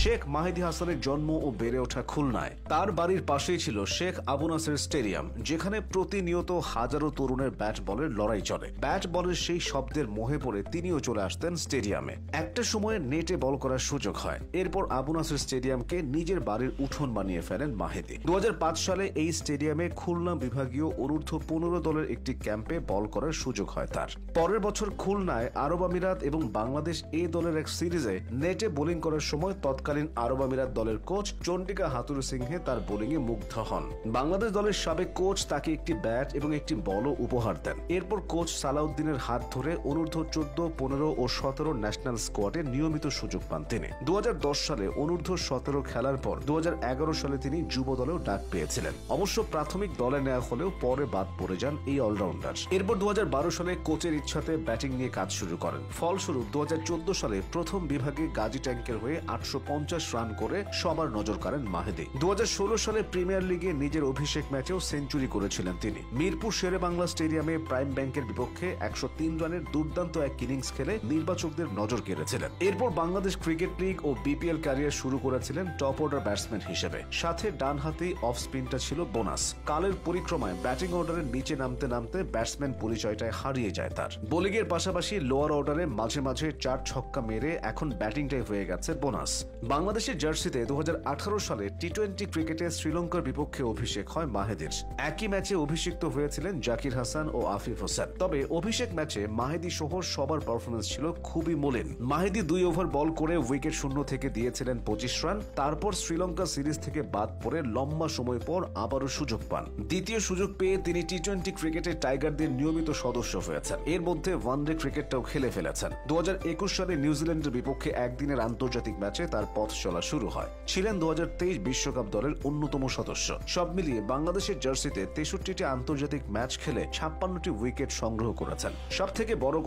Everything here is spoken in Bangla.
শেখ মাহিদী হাসানের জন্ম ও বেড়ে ওঠা খুলনায়। তার বাড়ির পাশেই ছিল শেখ আবু নাসের স্টেডিয়াম, যেখানে প্রতিনিয়ত হাজারো তরুণের ব্যাট বলের লড়াই চলে। ব্যাট বলের সেই শব্দের মোহে পড়ে তিনিও চলে আসতেন স্টেডিয়ামে। একটা সময়ে নেটে বল করার সুযোগ হয়। এরপর আবু নাসের স্টেডিয়ামকে নিজের বাড়ির উঠোন বানিয়ে ফেলেন মাহিদী। 2005 সালে এই স্টেডিয়ামে খুলনা বিভাগীয় অনূর্ধ্ব 15 দলের একটি ক্যাম্পে বল করার সুযোগ হয় তার। পরের বছর খুলনায় আরব আমিরাত এবং বাংলাদেশ এ দলের এক সিরিজে নেটে বোলিং করার সময় তৎকালীন আরব আমিরাত দলের কোচ চন্ডিকা হাতুরু সিংহে তার বোলিংয়ে মুগ্ধ হন। বাংলাদেশ দলের সাবেক কোচ তাকে একটি ব্যাট এবং একটি বলও উপহার দেন। এরপর কোচ সালাউদ্দিনের হাত ধরে অনূর্ধ্ব 14, 15 ও 17 ন্যাশনাল স্কোয়াডে নিয়মিত সুযোগ পান তিনি। 2010 সালে অনূর্ধ্ব 17 খেলার পর 2011 সালে তিনি যুব দলেও ডাক পেয়েছিলেন। অবশ্য প্রাথমিক দলে নেওয়া হলেও পরে বাদ পড়ে যান এই অলরাউন্ডার। এরপর 2012 সালে কোচের ইচ্ছাতে ব্যাটিং নিয়ে কাজ শুরু করেন। ফলস্বরূপ 2014 সালে প্রথম বিভাগে গাজী ট্যাঙ্কের হয়ে 850 রান করে সবার নজর কাড়েন মাহিদী। 2016 সালে প্রিমিয়ার লিগে নিজের অভিষেক ম্যাচেও সেঞ্চুরি করেছিলেন তিনি। মিরপুর শেরে বাংলা স্টেডিয়ামে প্রাইম ব্যাংকের বিপক্ষে 103 রানের দুর্দান্ত এক ইনিংস খেলে নির্বাচকদের নজর কেড়েছিলেন। এরপর বাংলাদেশ ক্রিকেট লিগ ও বিপিএল ক্যারিয়ার শুরু করেছিলেন টপ অর্ডার ব্যাটসম্যান হিসেবে। সাথে ডানহাতি অফ স্পিনটা ছিল বোনাস। কালের পরিক্রমায় ব্যাটিং অর্ডারের নিচে নামতে নামতে ব্যাটসম্যান পরিচয়টায় হারিয়ে যায় তার। বোলিংয়ের পাশাপাশি লোয়ার অর্ডারে মাঝে মাঝে 4 ছক্কা মেরে এখন ব্যাটিংটাই হয়ে গেছে বোনাস। বাংলাদেশের জার্সিতে 2018 সালে টি-20 ক্রিকেটে শ্রীলঙ্কার বিপক্ষে অভিষেক হয় মাহিদীর। একই ম্যাচে অভিষিক্ত হয়েছিলেন জাকির হাসান ও আফিফ হোসেন। তবে অভিষেক ম্যাচে মাহিদী সহ সবার পারফরমেন্স ছিল খুবই মলিন। মাহিদী 2 ওভার বল করে উইকেট শূন্য থেকে দিয়েছিলেন 25 রান। তারপর শ্রীলঙ্কা সিরিজ থেকে বাদ পড়ে লম্বা সময় পর আবারও সুযোগ পান। দ্বিতীয় সুযোগ পেয়ে তিনি টি-20 ক্রিকেটে টাইগারদের নিয়মিত সদস্য হয়েছেন। এর মধ্যে ওয়ানডে ক্রিকেটটাও খেলে ফেলেছেন। 2021 সালে নিউজিল্যান্ডের বিপক্ষে একদিনের আন্তর্জাতিক ম্যাচে তার পথ চলা শুরু হয়। ছিলেন 2023 বিশ্বকাপ দলের অন্যতম সদস্য। সব মিলিয়ে বাংলাদেশের জার্সিতে 63টি আন্তর্জাতিক ম্যাচ খেলে 56টি উইকেট সংগ্রহ করেছেন। সবথেকে বড়